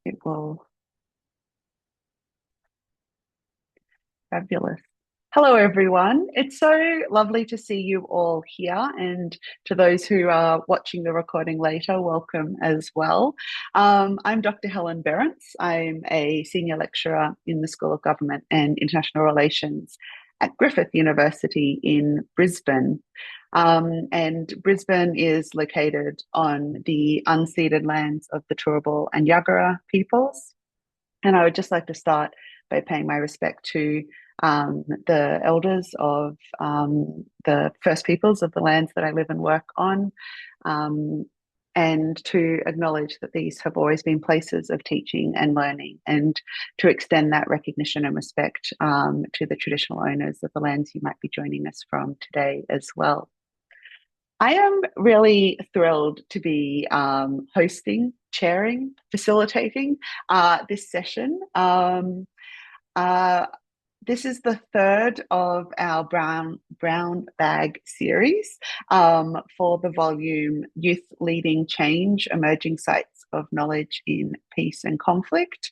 It will. Fabulous. Hello, everyone. It's so lovely to see you all here. And to those who are watching the recording later, welcome as well. I'm Dr. Helen Berrence. I'm a senior lecturer in the School of Government and International Relations at Griffith University in Brisbane. And Brisbane is located on the unceded lands of the Turrbal and Yagara peoples. And I would just like to start by paying my respect to the elders of the First Peoples of the lands that I live and work on, and to acknowledge that these have always been places of teaching and learning, and to extend that recognition and respect to the traditional owners of the lands you might be joining us from today as well. I am really thrilled to be hosting, chairing, facilitating this session. This is the third of our brown bag series for the volume Youth Leading Change, Emerging Sites of Knowledge in Peace and Conflict.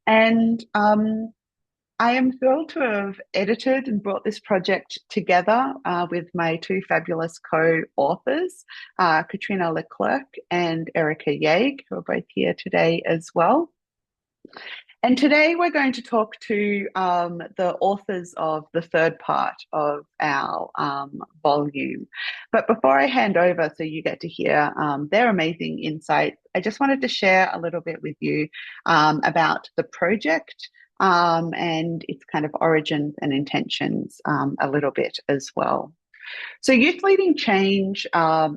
And I am thrilled to have edited and brought this project together with my two fabulous co-authors, Katrina Leclerc and Erica Yeag, who are both here today as well. And today we're going to talk to the authors of the third part of our volume. But before I hand over so you get to hear their amazing insights, I just wanted to share a little bit with you about the project and its kind of origins and intentions a little bit as well. So Youth Leading Change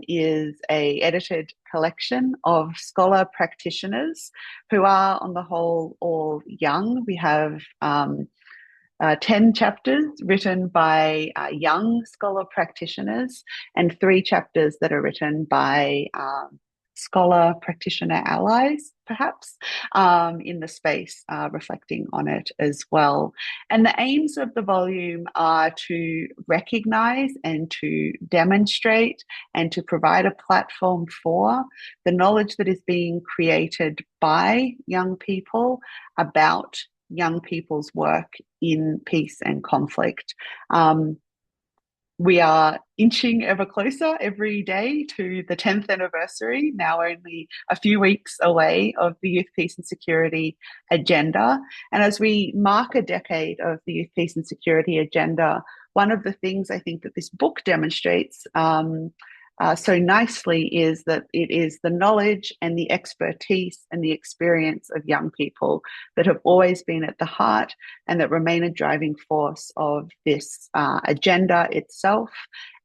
is a edited collection of scholar practitioners who are on the whole all young. We have 10 chapters written by young scholar practitioners and 3 chapters that are written by scholar practitioner allies, perhaps, in the space, reflecting on it as well. And the aims of the volume are to recognise and to demonstrate and to provide a platform for the knowledge that is being created by young people about young people's work in peace and conflict. We are inching ever closer every day to the 10th anniversary, now only a few weeks away, of the Youth Peace and Security Agenda. And as we mark a decade of the Youth Peace and Security Agenda, one of the things I think that this book demonstrates so nicely is that it is the knowledge and the expertise and the experience of young people that have always been at the heart and that remain a driving force of this agenda itself,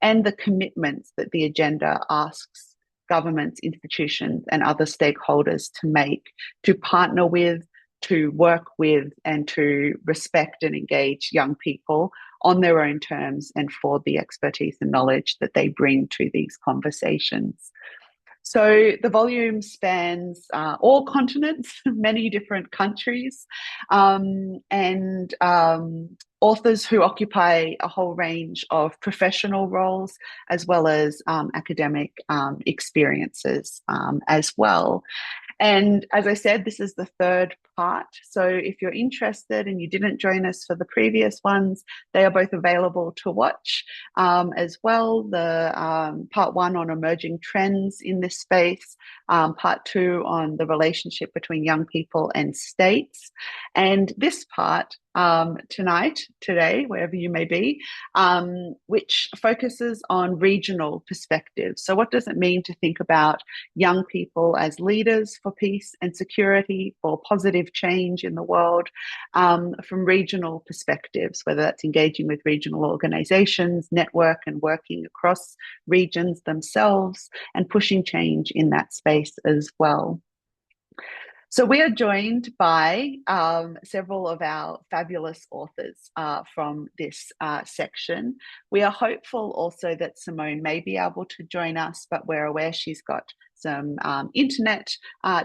and the commitments that the agenda asks governments, institutions, and other stakeholders to make, to partner with, to work with, and to respect and engage young people on their own terms and for the expertise and knowledge that they bring to these conversations. So the volume spans all continents, many different countries, and authors who occupy a whole range of professional roles as well as academic experiences as well. And as I said, this is the third part. So if you're interested and you didn't join us for the previous ones, they are both available to watch as well. The part 1 on emerging trends in this space, part 2 on the relationship between young people and states. And this part today, wherever you may be, which focuses on regional perspectives. So what does it mean to think about young people as leaders for peace and security, for positive change in the world, from regional perspectives, whether that's engaging with regional organizations, network and working across regions themselves, and pushing change in that space as well. So we are joined by several of our fabulous authors from this section. We are hopeful also that Simone may be able to join us, but we're aware she's got some internet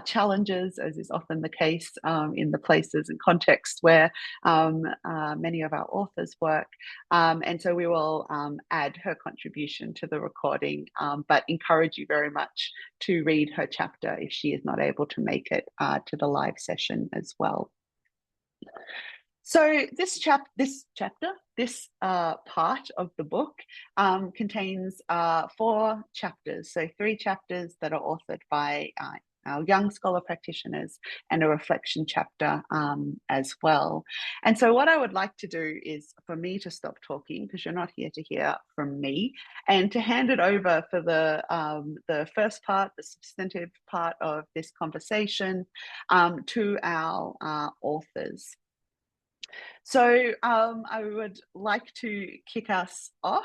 challenges, as is often the case in the places and contexts where many of our authors work. And so we will add her contribution to the recording, but encourage you very much to read her chapter if she is not able to make it to the live session as well. So this part of the book contains 4 chapters. So 3 chapters that are authored by our young scholar practitioners and a reflection chapter as well. And so what I would like to do is for me to stop talking, because you're not here to hear from me, and to hand it over for the first part, the substantive part of this conversation, to our authors. So I would like to kick us off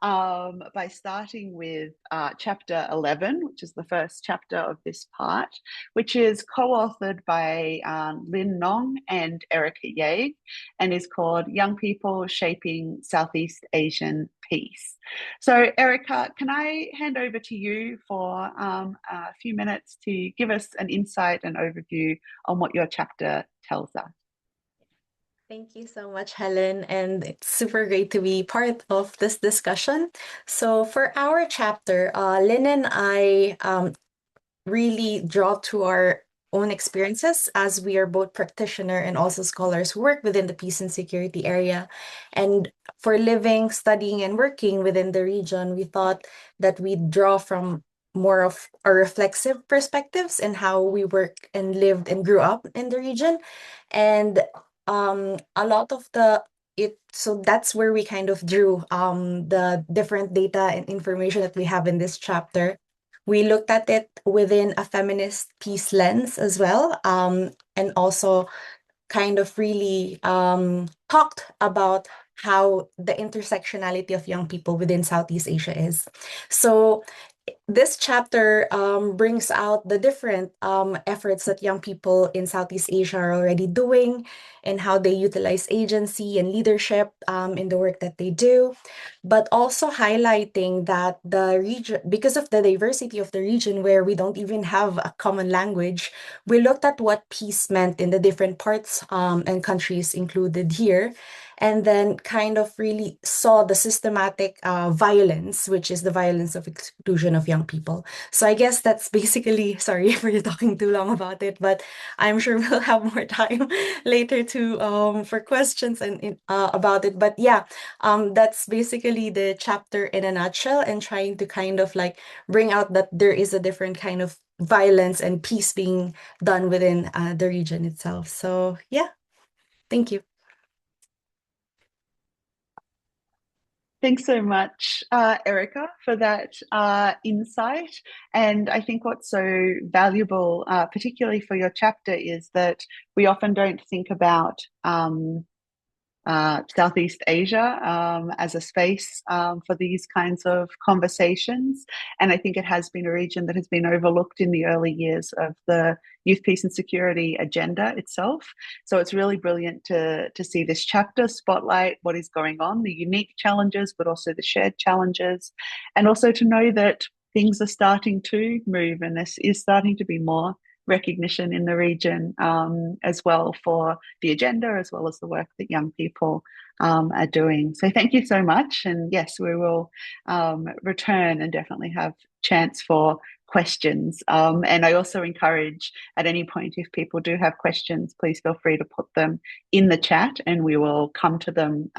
by starting with chapter 11, which is the first chapter of this part, which is co-authored by Lynn Nong and Erica Ye, and is called Young People Shaping Southeast Asian Peace. So Erica, can I hand over to you for a few minutes to give us an insight and overview on what your chapter tells us? Thank you so much, Helen, and it's super great to be part of this discussion. So for our chapter, Lynn and I really draw to our own experiences, as we are both practitioner and also scholars who work within the peace and security area. And for living, studying, and working within the region, we thought that we'd draw from more of our reflexive perspectives and how we work and lived and grew up in the region. And a lot of so that's where we kind of drew the different data and information that we have in this chapter. We looked at it within a feminist peace lens as well, and also kind of really talked about how the intersectionality of young people within Southeast Asia is. So this chapter brings out the different efforts that young people in Southeast Asia are already doing and how they utilize agency and leadership in the work that they do, but also highlighting that the region, because of the diversity of the region where we don't even have a common language, we looked at what peace meant in the different parts and countries included here, and then kind of really saw the systematic violence, which is the violence of exclusion of young people. So I guess that's basically, sorry for talking too long about it, but I'm sure we'll have more time later to for questions and about it. But yeah, that's basically the chapter in a nutshell, and trying to kind of like bring out that there is a different kind of violence and peace being done within the region itself. So yeah, thank you. Thanks so much, Erica, for that insight. And I think what's so valuable, particularly for your chapter, is that we often don't think about Southeast Asia as a space for these kinds of conversations. And I think it has been a region that has been overlooked in the early years of the youth, peace and security agenda itself. So it's really brilliant to see this chapter spotlight what is going on, the unique challenges, but also the shared challenges, and also to know that things are starting to move and this is starting to be more recognition in the region as well for the agenda, as well as the work that young people are doing. So thank you so much. And yes, we will return and definitely have chance for questions. And I also encourage at any point, if people do have questions, please feel free to put them in the chat and we will come to them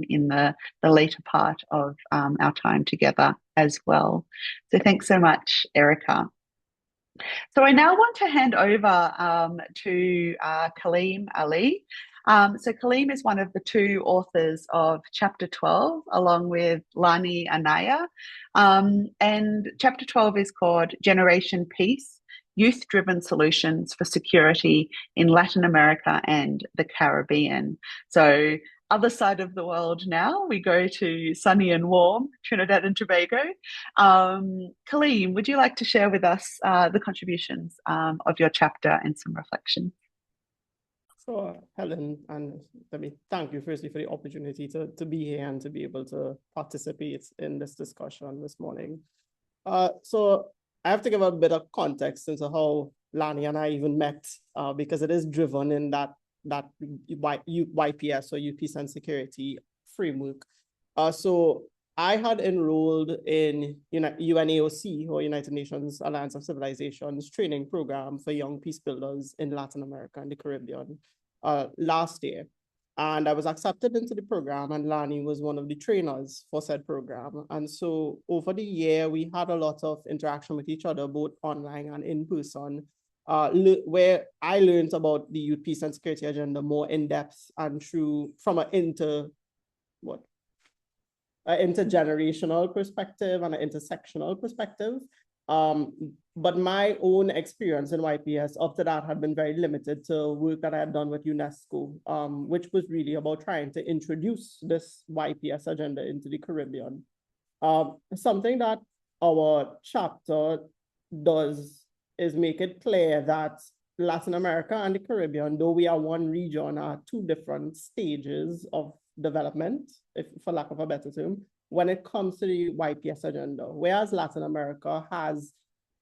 in the later part of our time together as well. So thanks so much, Erica. So I now want to hand over to Kaleem Ali. So Kaleem is one of the 2 authors of Chapter 12, along with Lani Anaya. And Chapter 12 is called Generation Peace, Youth-Driven Solutions for Security in Latin America and the Caribbean. So other side of the world now, we go to sunny and warm Trinidad and Tobago. Kaleem, would you like to share with us the contributions of your chapter and some reflection? So, Helen, and let me thank you firstly for the opportunity to be here and to be able to participate in this discussion this morning. So I have to give a bit of context into how Lani and I even met, because it is driven in that YPS, or Youth Peace and Security framework. So I had enrolled in UNAOC, or United Nations Alliance of Civilizations, training program for young peace builders in Latin America and the Caribbean last year. And I was accepted into the program, and Lani was one of the trainers for said program. And so over the year, we had a lot of interaction with each other, both online and in person, where I learned about the Youth Peace and Security agenda more in depth and from an intergenerational perspective and an intersectional perspective. But my own experience in YPS up to that had been very limited to work that I had done with UNESCO, which was really about trying to introduce this YPS agenda into the Caribbean. Something that our chapter does is make it clear that Latin America and the Caribbean, though we are one region, are two different stages of development, for lack of a better term, when it comes to the YPS agenda. Whereas Latin America has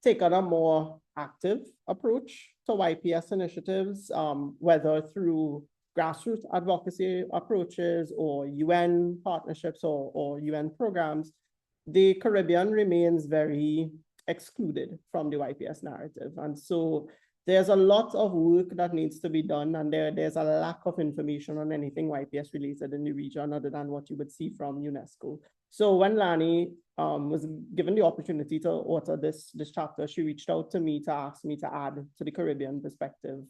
taken a more active approach to YPS initiatives, whether through grassroots advocacy approaches or UN partnerships or UN programs, the Caribbean remains very excluded from the YPS narrative. And so there's a lot of work that needs to be done, and there's a lack of information on anything YPS related in the region other than what you would see from UNESCO. So when Lani was given the opportunity to author this chapter, she reached out to me to ask me to add to the Caribbean perspective,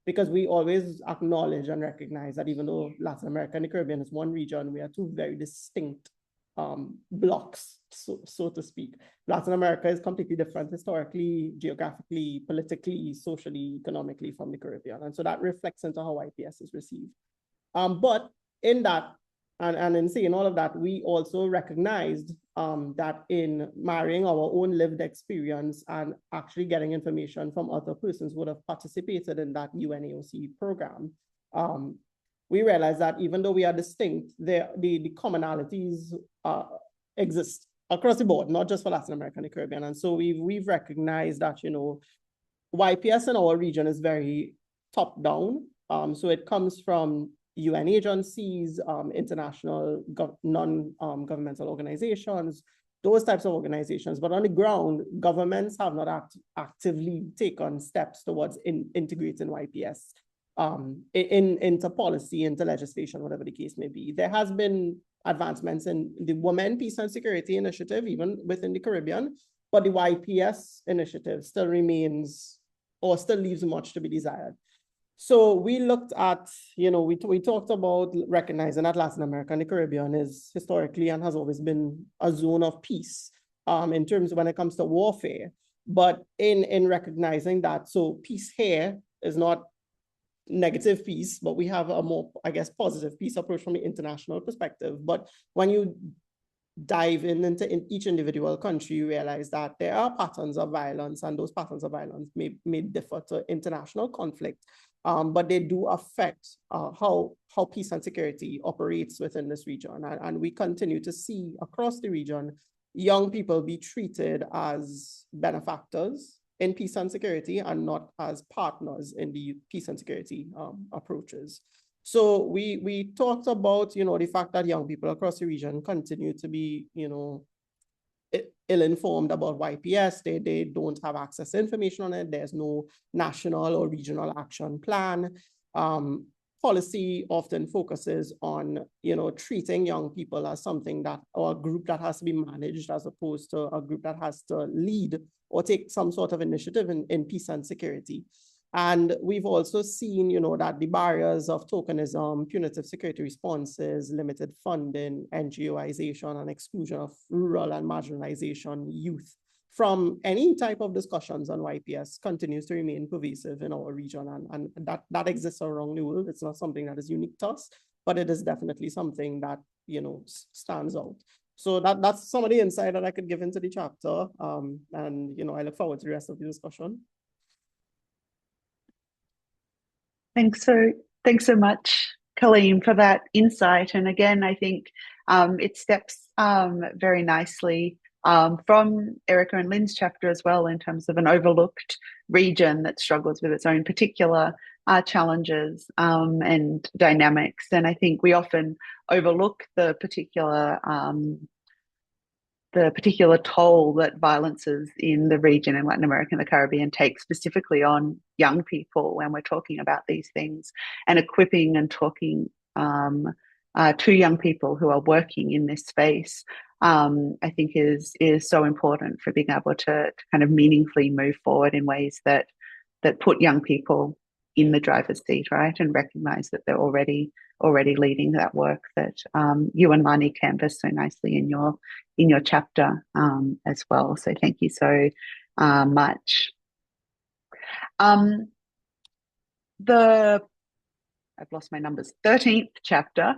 because we always acknowledge and recognize that even though Latin America and the Caribbean is one region, we are two very distinct blocks, so to speak. Latin America is completely different historically, geographically, politically, socially, economically from the Caribbean. And so that reflects into how YPS is received. But in that, and in saying all of that, we also recognized that in marrying our own lived experience and actually getting information from other persons who would have participated in that UNAOC program, we realized that even though we are distinct, the commonalities exist across the board, not just for Latin America and the Caribbean. And so we've recognized that, YPS in our region is very top-down. So it comes from UN agencies, international non-governmental organizations, those types of organizations. But on the ground, governments have not actively taken steps towards integrating YPS into policy, into legislation, whatever the case may be. There has been advancements in the Women, Peace and Security Initiative, even within the Caribbean, but the YPS initiative still remains, or still leaves much to be desired. So we looked at, we talked about recognizing that Latin America and the Caribbean is historically and has always been a zone of peace in terms of when it comes to warfare. But in recognizing that, so peace here is not negative peace, but we have a more, I guess, positive peace approach from the international perspective. But when you dive into each individual country, you realize that there are patterns of violence, and those patterns of violence may differ to international conflict, but they do affect how peace and security operates within this region. And we continue to see across the region young people be treated as benefactors in peace and security and not as partners in the peace and security approaches. So we talked about, the fact that young people across the region continue to be, ill-informed about YPS. They don't have access to information on it. There's no national or regional action plan. Policy often focuses on, treating young people as something that, or a group that has to be managed as opposed to a group that has to lead or take some sort of initiative in peace and security. And we've also seen, that the barriers of tokenism, punitive security responses, limited funding, NGOization, and exclusion of rural and marginalization youth from any type of discussions on YPS continues to remain pervasive in our region. And that exists around the world. It's not something that is unique to us, but it is definitely something that, stands out. So that's some of the insight that I could give into the chapter. And, I look forward to the rest of the discussion. Thanks so much, Colleen, for that insight. And again, I think it steps very nicely from Erica and Lynn's chapter as well, in terms of an overlooked region that struggles with its own particular challenges and dynamics. And I think we often overlook the particular toll that violences in the region in Latin America and the Caribbean take specifically on young people when we're talking about these things, and equipping and talking to young people who are working in this space, I think is so important for being able to kind of meaningfully move forward in ways that put young people in the driver's seat, right, and recognize that they're already leading that work that you and Lani canvassed so nicely in your chapter as well. So thank you so much. I've lost my numbers. 13th chapter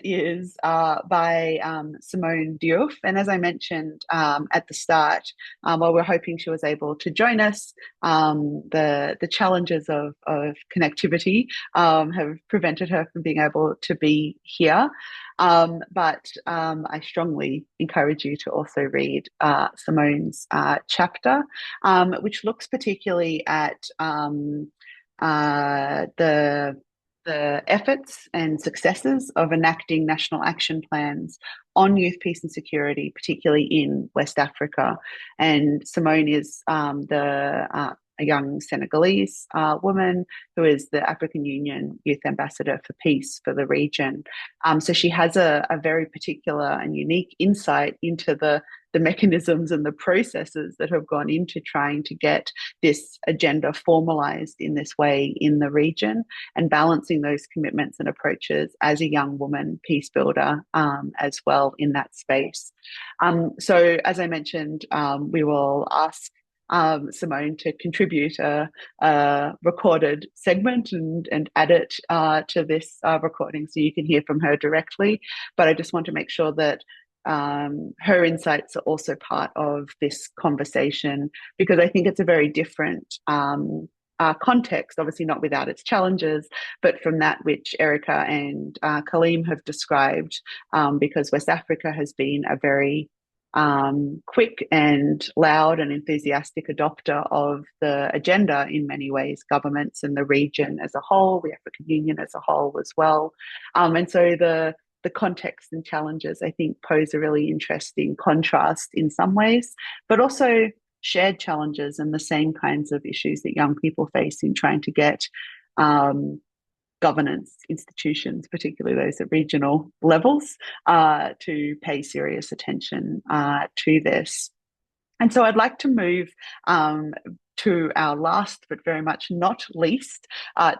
is by Simone Diouf. And as I mentioned at the start, while we're hoping she was able to join us, the challenges of connectivity have prevented her from being able to be here. But I strongly encourage you to also read Simone's chapter, which looks particularly at the efforts and successes of enacting national action plans on youth peace and security, particularly in West Africa. And Simone is a young Senegalese woman who is the African Union Youth Ambassador for Peace for the region. So she has a very particular and unique insight into the mechanisms and the processes that have gone into trying to get this agenda formalized in this way in the region, and balancing those commitments and approaches as a young woman peace builder as well in that space. So as I mentioned, we will ask Simone to contribute a recorded segment and add it to this recording so you can hear from her directly. But I just want to make sure that her insights are also part of this conversation, because I think it's a very different context, obviously not without its challenges, but from that which Erica and Kaleem have described, because West Africa has been a very quick and loud and enthusiastic adopter of the agenda in many ways, governments and the region as a whole, the African Union as a whole as well. And so the context and challenges, I think, pose a really interesting contrast in some ways, but also shared challenges and the same kinds of issues that young people face in trying to get governance institutions, particularly those at regional levels, to pay serious attention to this. And so I'd like to move to our last, but very much not least,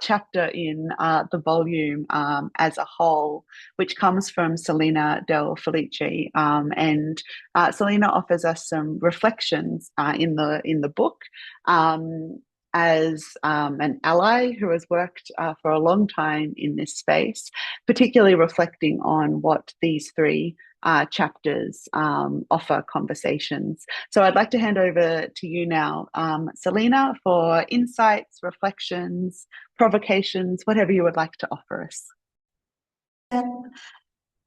chapter in the volume as a whole, which comes from Selena Del Felice. And Selena offers us some reflections in the book as an ally who has worked for a long time in this space, particularly reflecting on what these three chapters offer conversations. So I'd like to hand over to you now, Selena, for insights, reflections, provocations, whatever you would like to offer us.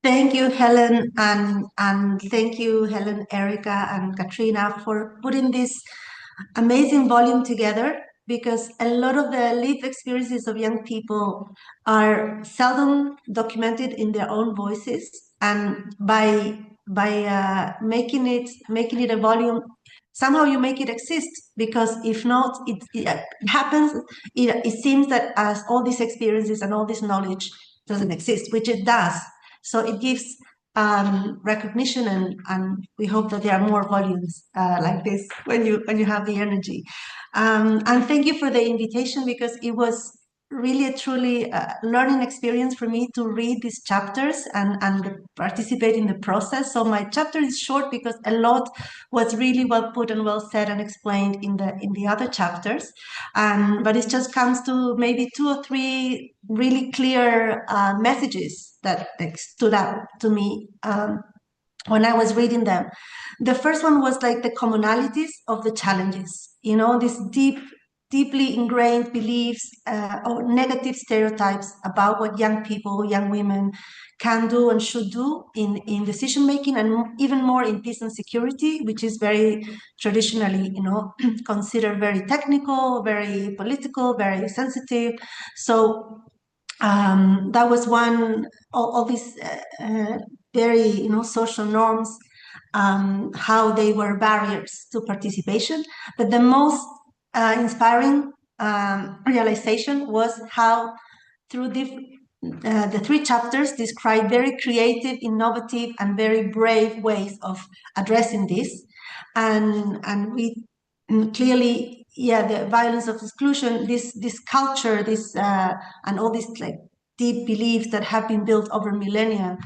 Thank you, Helen, and thank you, Helen, Erica, and Katrina, for putting this amazing volume together, because a lot of the lived experiences of young people are seldom documented in their own voices, and by making it a volume, somehow you make it exist, because if not, it happens. It seems that as all these experiences and all this knowledge doesn't exist, which it does. So it gives recognition, and we hope that there are more volumes like this when you have the energy. And thank you for the invitation, because it was really a truly learning experience for me to read these chapters and participate in the process. So my chapter is short because a lot was really well put and well said and explained in the other chapters. But it just comes to maybe 2 or 3 really clear messages that stood out to me when I was reading them. The first one was like the commonalities of the challenges, this deep deeply ingrained beliefs or negative stereotypes about what young people, young women can do and should do in decision making, and even more in peace and security, which is very traditionally, considered very technical, very political, very sensitive. So that was one, all these very, social norms, how they were barriers to participation. But the most inspiring realization was how through the three chapters describe very creative, innovative, and very brave ways of addressing this. And we clearly, the violence of exclusion, this culture, and all these like deep beliefs that have been built over millennia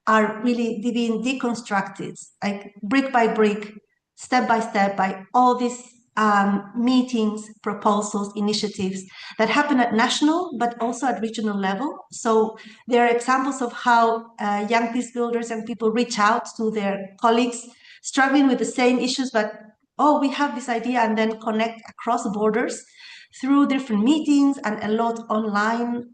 are really being deconstructed, like brick by brick, step by step, by all these meetings, proposals, initiatives that happen at national, but also at regional level. So there are examples of how young peace builders and people reach out to their colleagues struggling with the same issues, but we have this idea, and then connect across borders through different meetings and a lot online,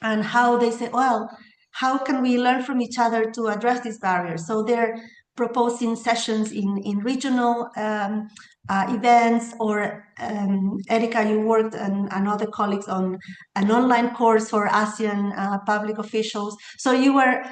and how they say, well, how can we learn from each other to address these barriers? So they're proposing sessions in regional events, or Erika, you worked and other colleagues on an online course for ASEAN public officials. So you were,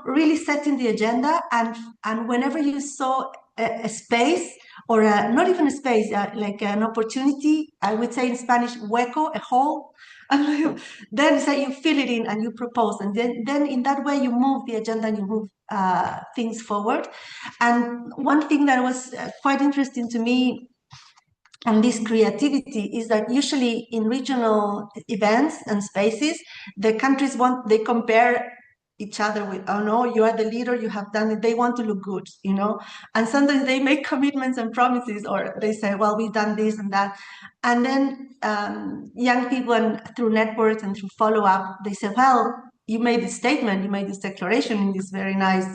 really setting the agenda, and whenever you saw a space, or not even a space, like an opportunity, I would say in Spanish, hueco, a hole, and then say you fill it in and you propose, and then in that way you move the agenda and you move things forward. And one thing that was quite interesting to me on this creativity is that usually in regional events and spaces, the countries they compare each other with, oh no, you are the leader, you have done it. They want to look good, and sometimes they make commitments and promises, or they say, well, we've done this and that. And then young people, and through networks and through follow-up, they say, well, you made this statement, you made this declaration in this very nice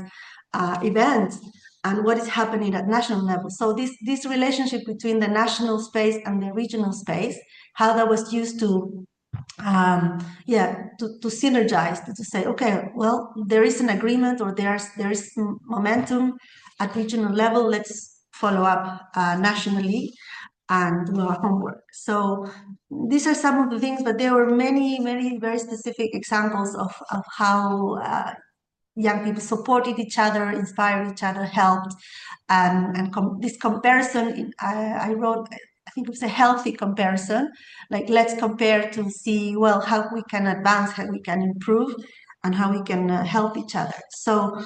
event, and what is happening at national level. So this relationship between the national space and the regional space, how that was used to synergize, to say, okay, well, there is an agreement, or there is momentum at regional level, let's follow up nationally and do our homework. So these are some of the things, but there were many, many very specific examples of how young people supported each other, inspired each other, helped, and this comparison, I wrote, I think it was a healthy comparison, like let's compare to see, well, how we can advance, how we can improve, and how we can help each other. So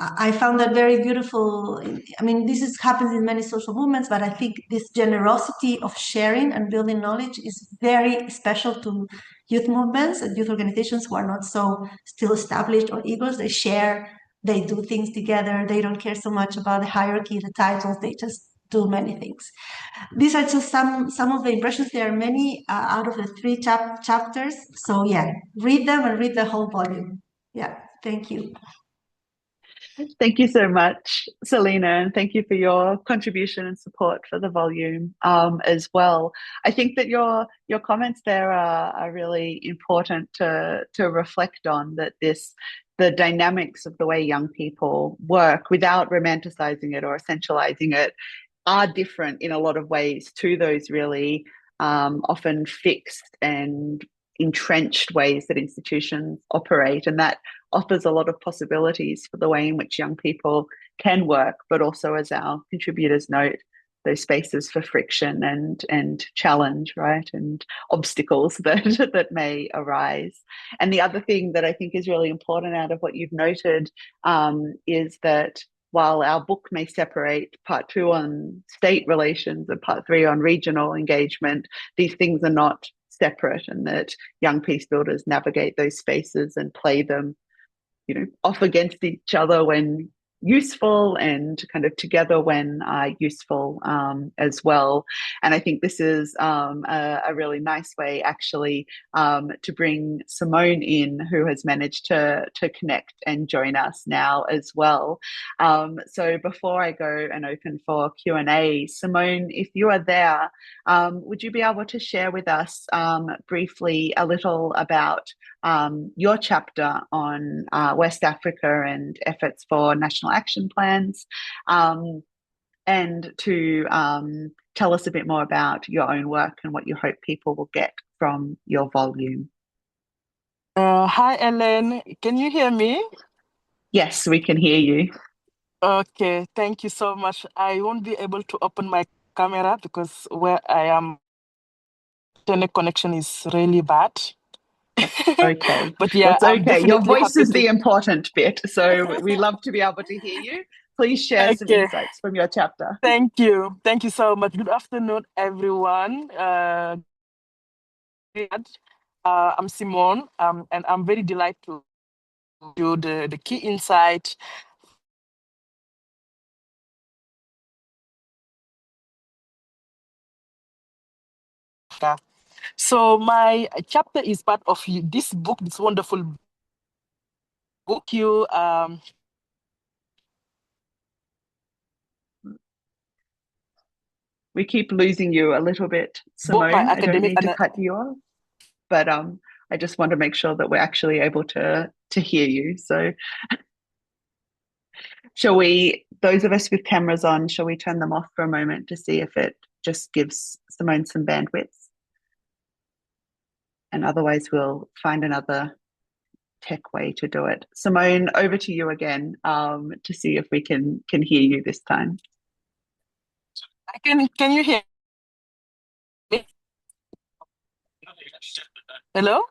I found that very beautiful. I mean, happens in many social movements, but I think this generosity of sharing and building knowledge is very special to youth movements and youth organizations who are not so still established or egos. They share, they do things together. They don't care so much about the hierarchy, the titles. They just do many things. These are just some of the impressions. There are many out of the three chapters. So yeah, read them and read the whole volume. Yeah, thank you. Thank you so much, Selena, and thank you for your contribution and support for the volume as well. I think that your comments there are really important to reflect on, that the dynamics of the way young people work, without romanticizing it or essentializing it, are different in a lot of ways to those really often fixed and entrenched ways that institutions operate, and that offers a lot of possibilities for the way in which young people can work, but also, as our contributors note, those spaces for friction and challenge, right, and obstacles that may arise. And the other thing that I think is really important out of what you've noted is that while our book may separate part 2 on state relations and part 3 on regional engagement, these things are not separate, and that young peace builders navigate those spaces and play them, off against each other when useful and kind of together when useful as well. And I think this is a really nice way actually to bring Simone in, who has managed to connect and join us now as well. So before I go and open for Q&A, Simone, if you are there, would you be able to share with us briefly a little about your chapter on West Africa and efforts for national action plans, and to tell us a bit more about your own work and what you hope people will get from your volume? Hi, Ellen. Can you hear me? Yes, we can hear you. Okay, thank you so much. I won't be able to open my camera because where I am, internet connection is really bad. Okay. But yeah, Well, I'm it's okay. Your definitely voice happy is to. the important bit, so we love to be able to hear you. Please share some Okay, insights from your chapter. thank you. Thank you so much. Good afternoon, everyone. I'm Simone, and I'm very delighted to do the key insight. So my chapter is part of this book, this wonderful book. We keep losing you a little bit, both my Simone. I don't academic mean to and cut you off, but I just want to make sure that we're actually able to hear you. So shall we, those of us with cameras on, shall we turn them off for a moment to see if it just gives Simone some bandwidth? And otherwise we'll find another tech way to do it. Simone, over to you again, to see if we can hear you this time. can you hear me? Hello?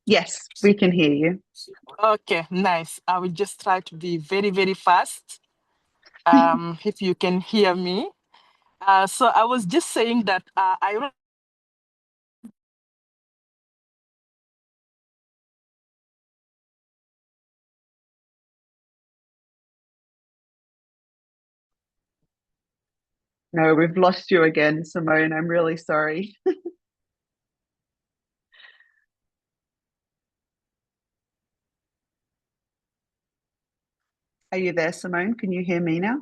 Yes, we can hear you. Okay, nice. I will just try to be very, very fast. If you can hear me. So I was just saying that I wrote No, we've lost you again, Simone. I'm really sorry. Are you there, Simone? Can you hear me now?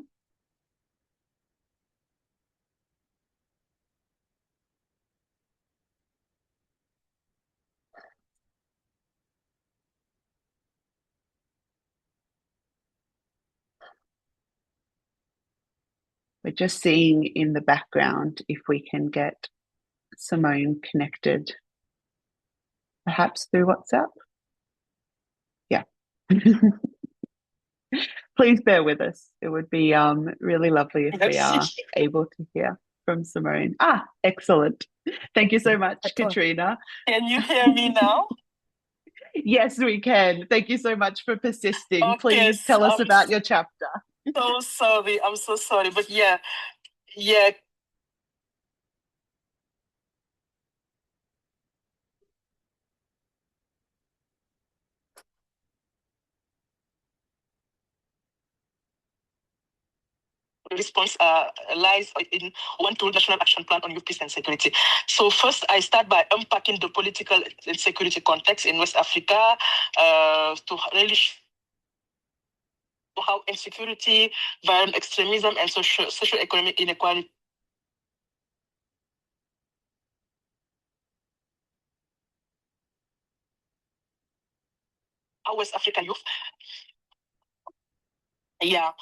We're just seeing in the background if we can get Simone connected, perhaps through WhatsApp. Yeah. Please bear with us. It would be really lovely if we are able to hear from Simone. Excellent. Thank you so much, Katrina. Can you hear me now? Yes, we can. Thank you so much for persisting. Okay, Please tell us about your chapter. So sorry. I'm so sorry. But yeah. Response lies in one tool, National Action Plan on Youth Peace and Security. So first, I start by unpacking the political and security context in West Africa to really show how insecurity, violent extremism, and socio-economic inequality how West African youth. Yeah.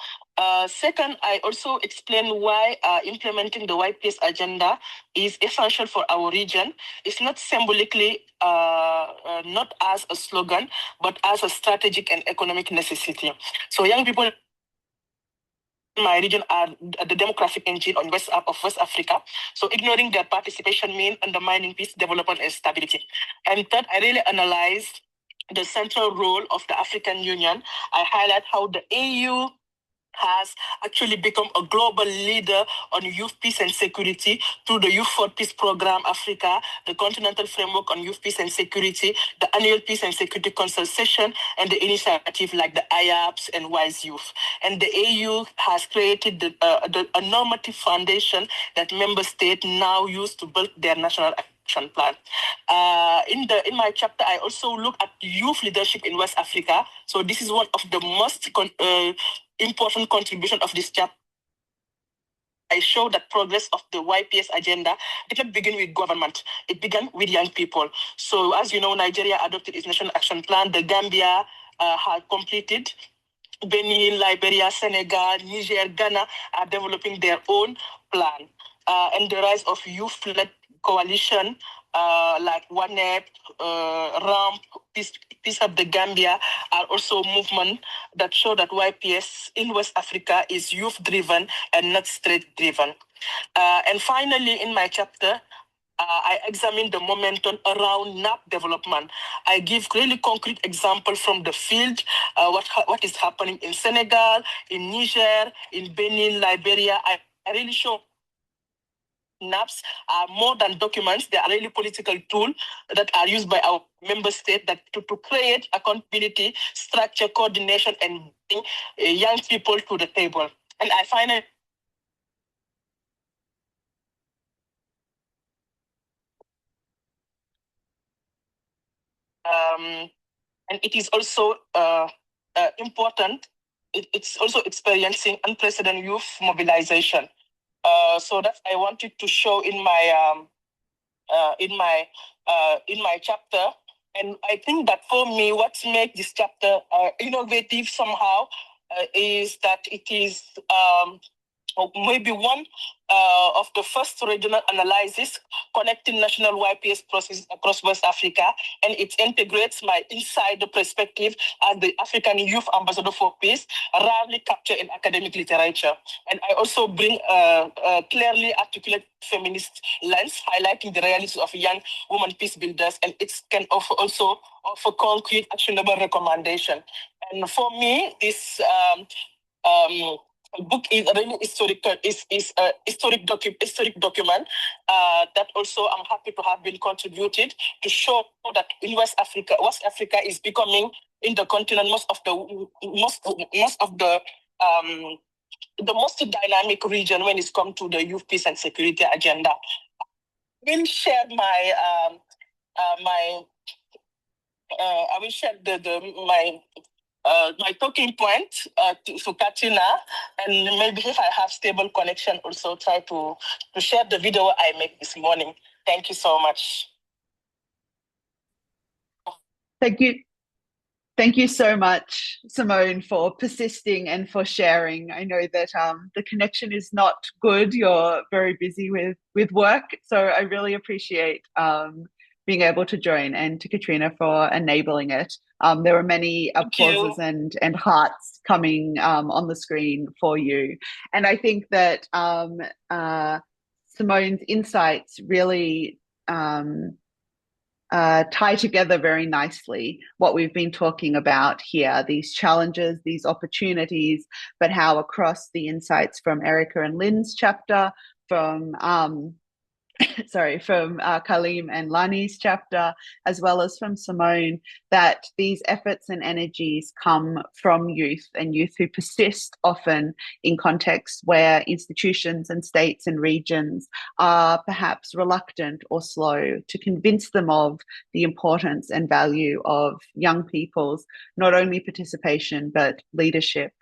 Second, I also explain why implementing the White Peace agenda is essential for our region. It's not symbolically, not as a slogan, but as a strategic and economic necessity. So young people in my region are the demographic engine of West Africa. So ignoring their participation means undermining peace, development, and stability. And third, I really analyzed the central role of the African Union. I highlight how the AU has actually become a global leader on youth peace and security through the Youth for Peace Program Africa, the Continental Framework on Youth Peace and Security, the Annual Peace and Security Council Session, and the initiative like the IAPS and Wise Youth. And the AU has created a normative foundation that member states now use to build their national action plan. In my chapter, I also look at youth leadership in West Africa. So this is one of the most important contribution of this chapter. I show that progress of the YPS agenda didn't begin with government. It began with young people. So as you know, Nigeria adopted its national action plan. The Gambia had completed. Benin, Liberia, Senegal, Niger, Ghana are developing their own plan. And the rise of youth-led coalition like WANEP, RAMP, Peace of the Gambia are also movements that show that YPS in West Africa is youth-driven and not state-driven. And finally, in my chapter, I examine the momentum around NAP development. I give really concrete examples from the field, what is happening in Senegal, in Niger, in Benin, Liberia. I really show NAPs are more than documents. They are really political tools that are used by our member state to create accountability, structure, coordination, and bring young people to the table. And I find it and it is also important. It's also experiencing unprecedented youth mobilization. So that I wanted to show in my chapter. And I think that for me, what makes this chapter innovative somehow is that it is maybe one of the first regional analysis connecting national YPS processes across West Africa, and it integrates my insider perspective as the African Youth Ambassador for Peace, rarely captured in academic literature. And I also bring a clearly articulate feminist lens, highlighting the realities of young women peace builders, and it can also offer concrete, actionable recommendation. And for me, this book is a really historical, is a historic document that also I'm happy to have been contributed to show that in West Africa is becoming in the continent most of the most dynamic region when it's come to the youth peace and security agenda. I will share my I will share my talking point to Katrina, and maybe if I have stable connection, also try to share the video I make this morning. Thank you so much. Thank you. Thank you so much, Simone, for persisting and for sharing. I know that the connection is not good. You're very busy with work, so I really appreciate being able to join, and to Katrina for enabling it. There were many applauses and hearts coming on the screen for you. And I think that Simone's insights really tie together very nicely what we've been talking about here, these challenges, these opportunities, but how across the insights from Erica and Lynn's chapter, from Kaleem and Lani's chapter, as well as from Simone, that these efforts and energies come from youth, and youth who persist often in contexts where institutions and states and regions are perhaps reluctant or slow to convince them of the importance and value of young people's not only participation but leadership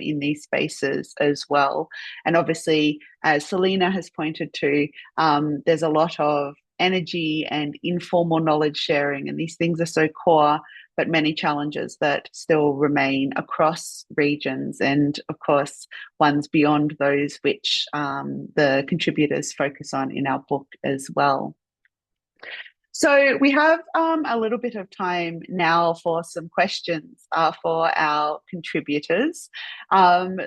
in these spaces as well. And obviously, as Selena has pointed to, there's a lot of energy and informal knowledge sharing, and these things are so core, but many challenges that still remain across regions, and of course ones beyond those which the contributors focus on in our book as well. So we have a little bit of time now for some questions for our contributors. Kaleem,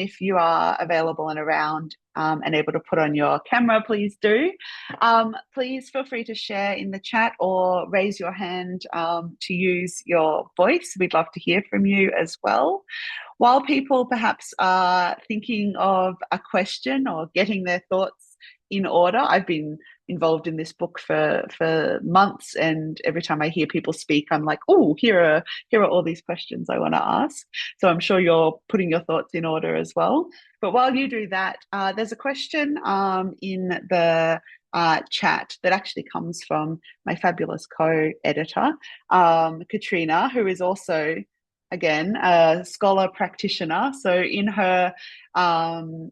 if you are available and around and able to put on your camera, please do. Please feel free to share in the chat or raise your hand to use your voice. We'd love to hear from you as well. While people perhaps are thinking of a question or getting their thoughts in order, I've been involved in this book for months, and every time I hear people speak, I'm like, oh, here are all these questions I want to ask. So I'm sure you're putting your thoughts in order as well. But while you do that, there's a question in the chat that actually comes from my fabulous co-editor, Katrina, who is also, again, a scholar practitioner. So in her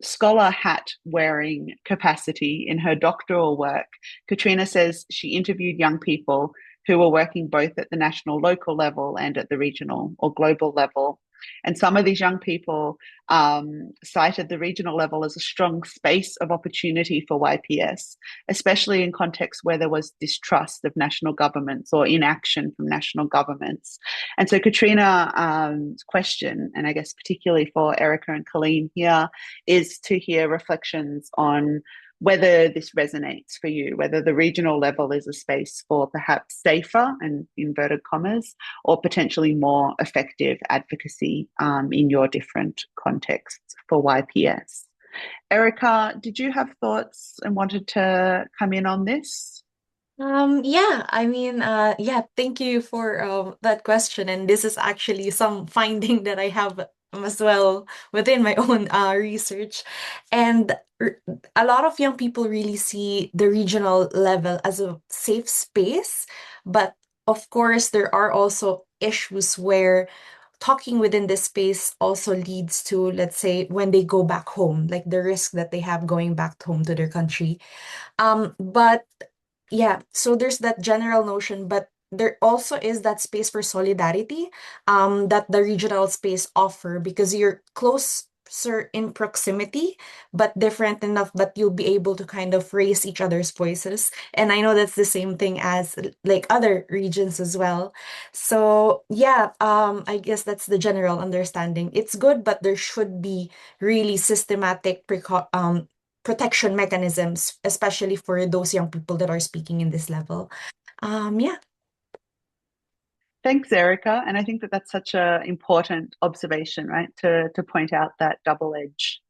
scholar hat wearing capacity in her doctoral work, Katrina says she interviewed young people who were working both at the national, local level and at the regional or global level. And some of these young people cited the regional level as a strong space of opportunity for YPS, especially in contexts where there was distrust of national governments or inaction from national governments. And so Katrina's question, and I guess particularly for Erica and Kaleem here, is to hear reflections on whether this resonates for you, whether the regional level is a space for perhaps safer, and inverted commas, or potentially more effective advocacy in your different contexts for YPS. Erica, did you have thoughts and wanted to come in on this? Thank you for that question. And this is actually some finding that I have as well within my own research. And a lot of young people really see the regional level as a safe space. But of course, there are also issues where talking within this space also leads to, let's say, when they go back home, like the risk that they have going back home to their country. So there's that general notion, but there also is that space for solidarity that the regional space offer, because you're closer in proximity, but different enough that you'll be able to kind of raise each other's voices. And I know that's the same thing as like other regions as well. So I guess that's the general understanding. It's good, but there should be really systematic protection mechanisms, especially for those young people that are speaking in this level. Thanks, Erica. And I think that that's such an important observation, right? To point out that double-edged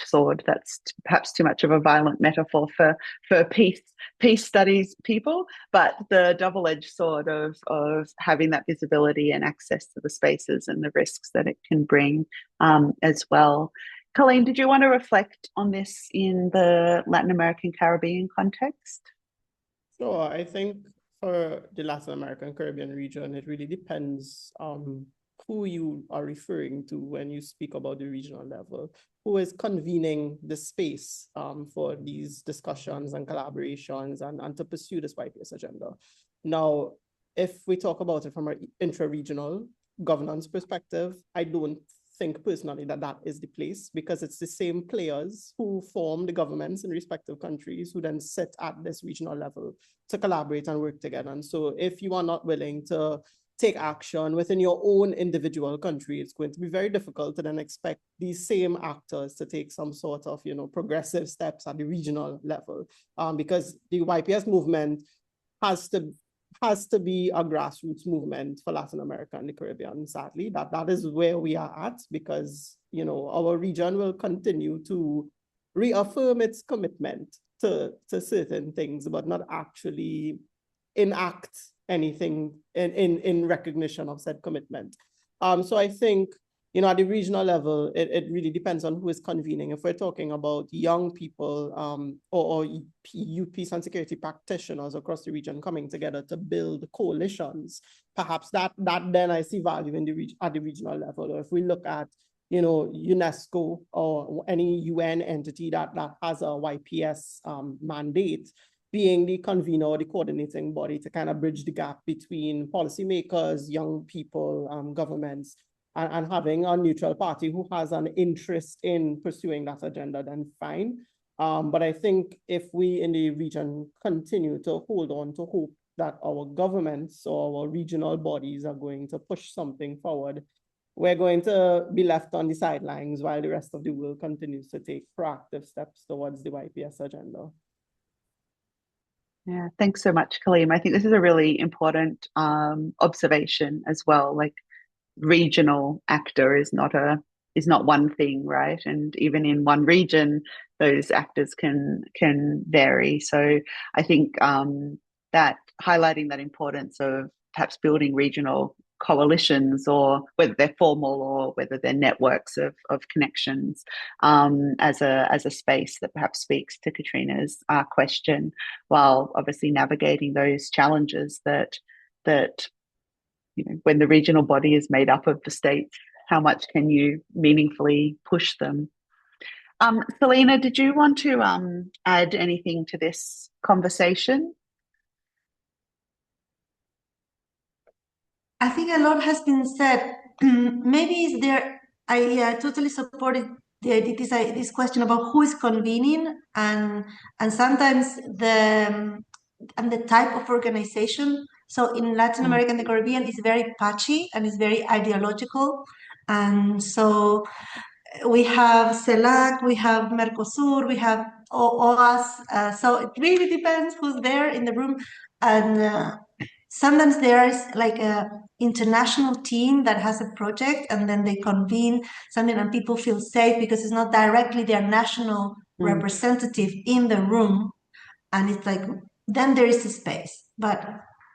sword. That's perhaps too much of a violent metaphor for peace studies people, but the double-edged sword of having that visibility and access to the spaces and the risks that it can bring as well. Colleen, did you want to reflect on this in the Latin American Caribbean context? Sure. I think for the Latin American Caribbean region, it really depends who you are referring to when you speak about the regional level, who is convening the space for these discussions and collaborations and to pursue this YPS agenda. Now, if we talk about it from an intra-regional governance perspective, I don't think personally that is the place, because it's the same players who form the governments in respective countries who then sit at this regional level to collaborate and work together. And so if you are not willing to take action within your own individual country, it's going to be very difficult to then expect these same actors to take some sort of, progressive steps at the regional level, because the YPS movement has to be a grassroots movement for Latin America and the Caribbean. Sadly, that is where we are at, because our region will continue to reaffirm its commitment to certain things, but not actually enact anything in recognition of said commitment. So I think at the regional level, it really depends on who is convening. If we're talking about young people or youth peace and security practitioners across the region coming together to build coalitions, perhaps that then I see value at the regional level. Or if we look at UNESCO or any UN entity that has a YPS mandate, being the convener or the coordinating body to kind of bridge the gap between policymakers, young people, governments, and having a neutral party who has an interest in pursuing that agenda, then fine. But I think if we in the region continue to hold on to hope that our governments or our regional bodies are going to push something forward, we're going to be left on the sidelines while the rest of the world continues to take proactive steps towards the YPS agenda. Yeah, thanks so much, Kaleem. I think this is a really important observation as well. Like, regional actor is not one thing, right? And even in one region, those actors can vary. So I think that highlighting that importance of perhaps building regional coalitions, or whether they're formal or whether they're networks of connections, as a space that perhaps speaks to Katrina's question, while obviously navigating those challenges that when the regional body is made up of the states, how much can you meaningfully push them? Selena, did you want to add anything to this conversation? I think a lot has been said. Maybe is there, I totally supported this question about who is convening, and sometimes the type of organization. So in Latin America and the Caribbean, it's very patchy and it's very ideological. And so we have CELAC, we have Mercosur, we have OAS. So it really depends who's there in the room. And sometimes there's like a international team that has a project, and then they convene something and people feel safe because it's not directly their national representative in the room. And it's like, then there is a space. But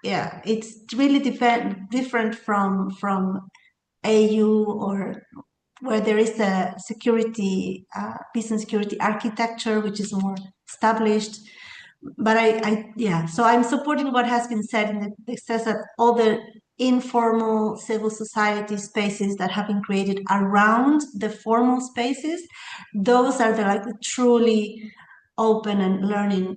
yeah, it's really different from AU, or where there is a security, peace and security architecture, which is more established. But so I'm supporting what has been said in the sense that all the informal civil society spaces that have been created around the formal spaces, those are the truly open and learning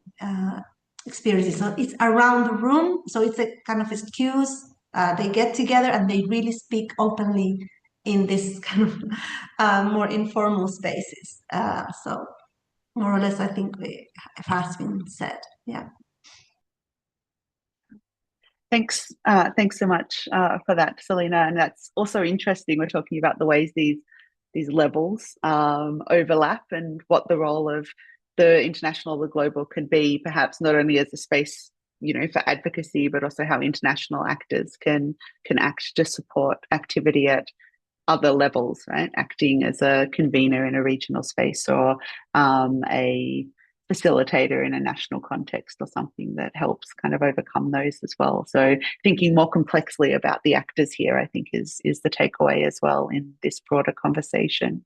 experiences. So it's around the room, so it's a kind of excuse. They get together and they really speak openly in this kind of more informal spaces. So more or less, I think it has been said. Yeah. Thanks so much for that, Selena. And that's also interesting. We're talking about the ways these levels overlap, and what the role of the international, the global can be, perhaps not only as a space, for advocacy, but also how international actors can act to support activity at other levels, right? Acting as a convener in a regional space, or a facilitator in a national context, or something that helps kind of overcome those as well. So thinking more complexly about the actors here, I think is the takeaway as well in this broader conversation.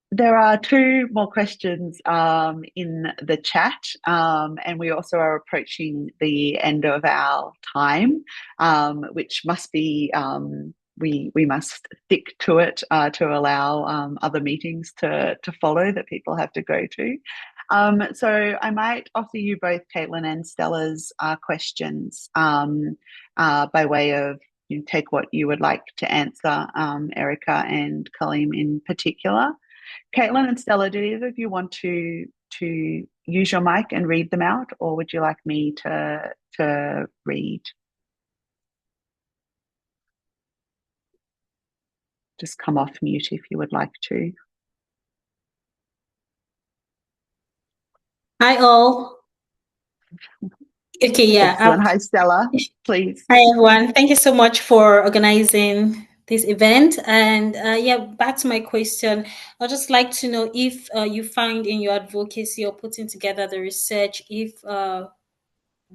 There are two more questions in the chat, and we also are approaching the end of our time, which must be, we must stick to it to allow other meetings to follow that people have to go to. So I might offer you both Caitlin and Stella's questions by way of, take what you would like to answer, Erica and Kaleem in particular. Caitlin and Stella, do either of you want to use your mic and read them out, or would you like me to read? Just come off mute if you would like to. Hi all. Okay, yeah. Excellent. Hi, Stella. Please. Hi everyone. Thank you so much for organizing this event. And back to my question. I'd just like to know if you find in your advocacy or putting together the research, if the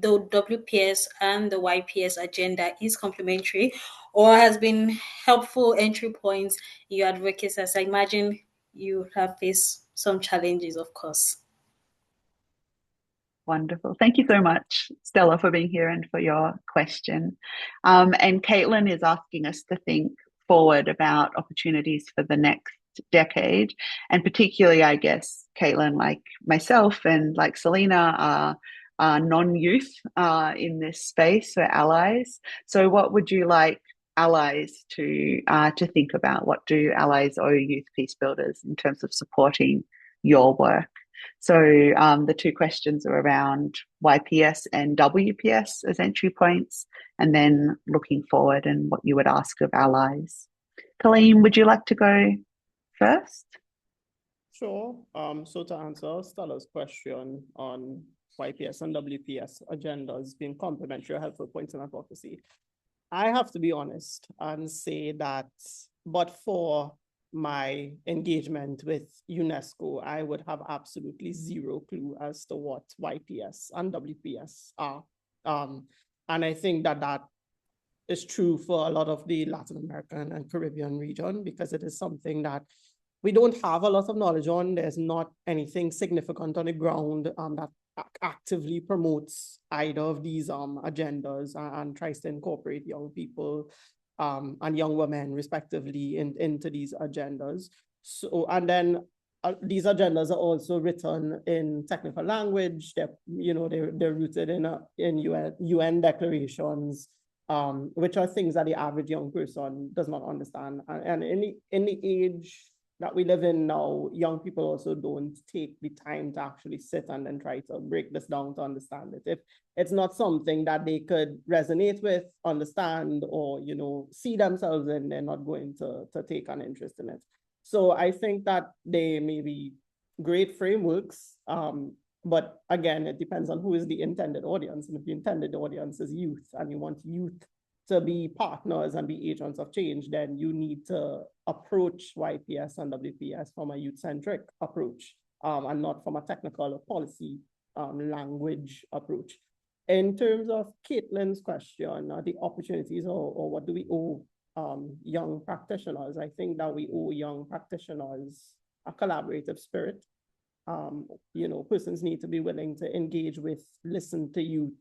WPS and the YPS agenda is complementary or has been helpful entry points in your advocacy, as I imagine you have faced some challenges, of course. Wonderful. Thank you so much, Stella, for being here and for your question. And Caitlin is asking us to think forward about opportunities for the next decade. And particularly, I guess, Caitlin, like myself and like Selena, are non-youth in this space, or allies. So what would you like allies to think about. What do allies owe youth peace builders in terms of supporting your work? So the two questions are around YPS and WPS as entry points, and then looking forward and what you would ask of allies. Colleen, would you like to go first? Sure. So to answer Stella's question on YPS and WPS agendas being complementary or helpful points in advocacy, I have to be honest and say that, but for my engagement with UNESCO, I would have absolutely zero clue as to what YPS and WPS are. And I think that that is true for a lot of the Latin American and Caribbean region, because it is something that we don't have a lot of knowledge on. There's not anything significant on the ground that actively promotes either of these agendas and tries to incorporate young people and young women respectively into these agendas. So, and then these agendas are also written in technical language. They're rooted in UN declarations, which are things that the average young person does not understand. And in the age that we live in now, young people also don't take the time to actually sit and then try to break this down to understand it. If it's not something that they could resonate with, understand, or see themselves in, they're not going to take an interest in it. So I think that they may be great frameworks, but again, it depends on who is the intended audience. And if the intended audience is youth, and you want youth to be partners and be agents of change, then you need to approach YPS and WPS from a youth-centric approach, and not from a technical or policy language approach. In terms of Caitlin's question, the opportunities or what do we owe young practitioners? I think that we owe young practitioners a collaborative spirit. Persons need to be willing to engage with, listen to youth,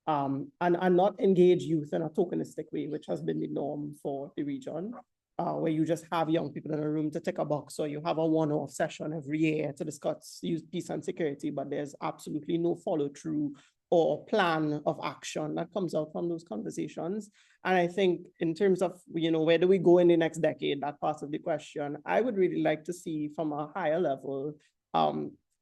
and not engage youth in a tokenistic way, which has been the norm for the region, where you just have young people in a room to tick a box, or you have a one-off session every year to discuss youth peace and security, but there's absolutely no follow-through or plan of action that comes out from those conversations. And I think in terms of, where do we go in the next decade, that part of the question, I would really like to see from a higher level,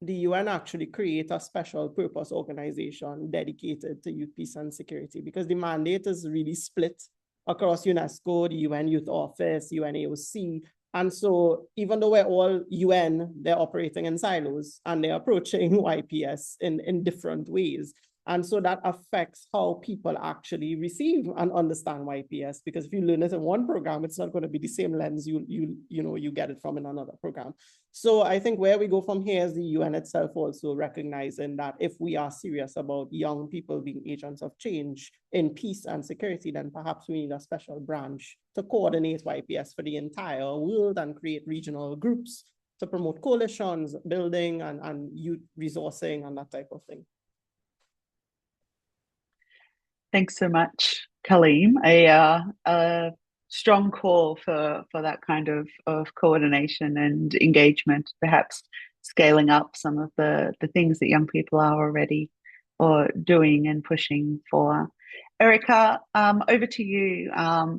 the UN actually create a special purpose organization dedicated to youth peace and security, because the mandate is really split across UNESCO, the UN Youth Office, UNAOC. And so even though we're all UN, they're operating in silos and they're approaching YPS in different ways. And so that affects how people actually receive and understand YPS, because if you learn it in one program, it's not going to be the same lens you get it from in another program. So I think where we go from here is the UN itself also recognizing that if we are serious about young people being agents of change in peace and security, then perhaps we need a special branch to coordinate YPS for the entire world and create regional groups to promote coalitions, building and youth resourcing and that type of thing. Thanks so much, Kaleem. A strong call for that kind of coordination and engagement, perhaps scaling up some of the things that young people are already or doing and pushing for. Erica, over to you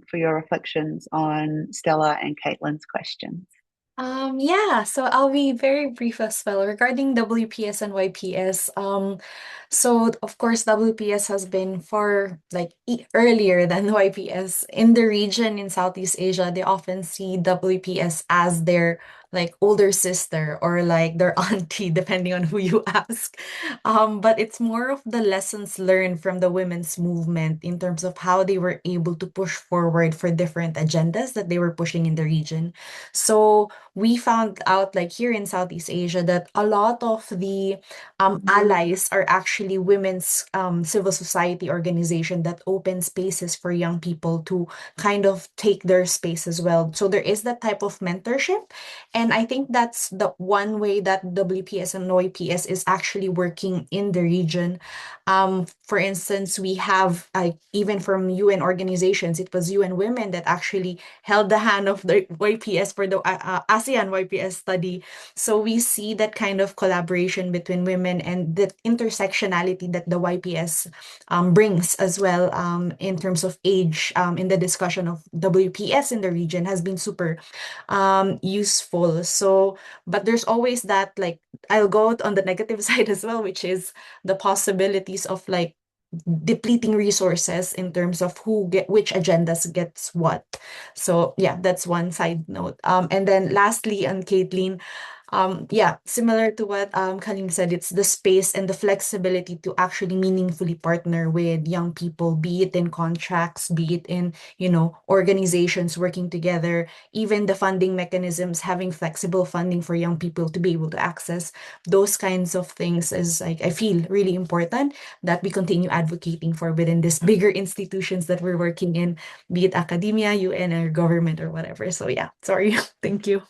for your reflections on Stella and Caitlin's questions. So I'll be very brief as well regarding WPS and YPS. So of course WPS has been far earlier than YPS in the region in Southeast Asia. They often see WPS as their older sister or their auntie, depending on who you ask. But it's more of the lessons learned from the women's movement in terms of how they were able to push forward for different agendas that they were pushing in the region. So we found out here in Southeast Asia that a lot of the allies are actually women's civil society organization that open spaces for young people to kind of take their space as well. So there is that type of mentorship. And I think that's the one way that WPS and YPS is actually working in the region. For instance, we have even from UN organizations, it was UN Women that actually held the hand of the YPS for the ASEAN YPS study. So we see that kind of collaboration between women and the intersectionality that the YPS brings as well in terms of age in the discussion of WPS in the region has been super useful. So, but there's always that, like, I'll go out on the negative side as well, which is the possibilities of like depleting resources in terms of which agendas gets what. So yeah, that's one side note. And then lastly, on Caitlin, yeah, similar to what Kalim said, it's the space and the flexibility to actually meaningfully partner with young people, be it in contracts, be it in, organizations working together, even the funding mechanisms, having flexible funding for young people to be able to access those kinds of things is, like, I feel really important that we continue advocating for within these bigger institutions that we're working in, be it academia, UN, or government, or whatever. So yeah, sorry. Thank you.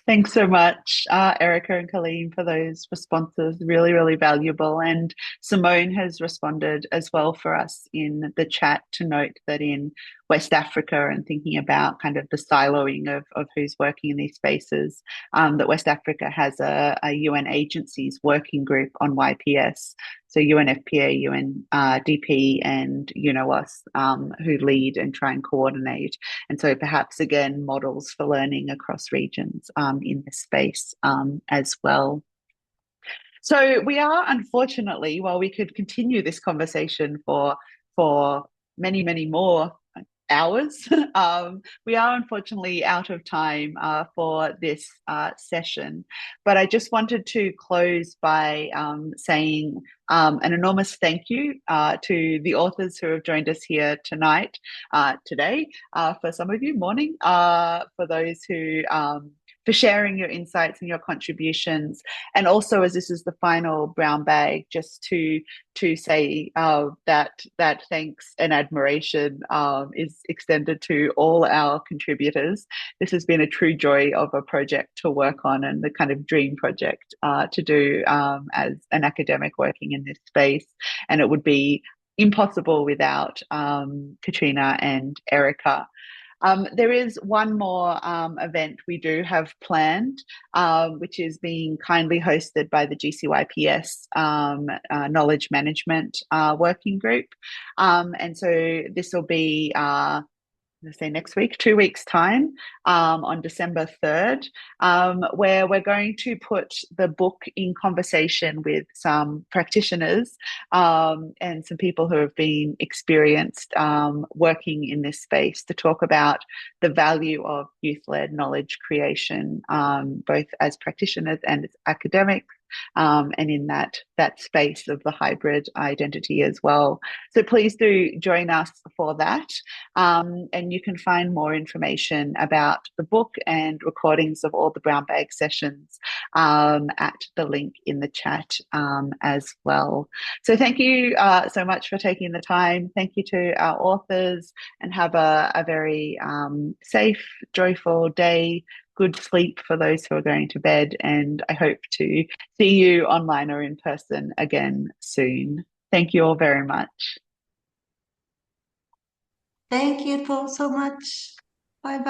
Thanks so much, Erica and Colleen, for those responses. Really, really valuable. And Simone has responded as well for us in the chat to note that in West Africa, and thinking about kind of the siloing of who's working in these spaces, that West Africa has a UN agencies working group on YPS. So UNFPA, UNDP, and UNOWAS, who lead and try and coordinate. And so perhaps, again, models for learning across regions in this space as well. So we are, unfortunately, while we could continue this conversation for many, many more hours, we are unfortunately out of time for this session. But I just wanted to close by saying an enormous thank you to the authors who have joined us here tonight, today, for some of you, morning, for those who for sharing your insights and your contributions. And also, as this is the final brown bag, just to say that thanks and admiration is extended to all our contributors. This has been a true joy of a project to work on, and the kind of dream project to do as an academic working in this space. And it would be impossible without Katrina and Erica. There is one more event we do have planned, which is being kindly hosted by the GCYPS Knowledge Management Working Group. And so this will be let's say next week, 2 weeks' time, on December 3rd, where we're going to put the book in conversation with some practitioners and some people who have been experienced working in this space, to talk about the value of youth-led knowledge creation, both as practitioners and as academics. And in that space of the hybrid identity as well. So please do join us for that. And you can find more information about the book and recordings of all the brown bag sessions at the link in the chat as well. So thank you so much for taking the time. Thank you to our authors, and have a very safe, joyful day. Good sleep for those who are going to bed, and I hope to see you online or in person again soon. Thank you all very much. Thank you so much. Bye-bye.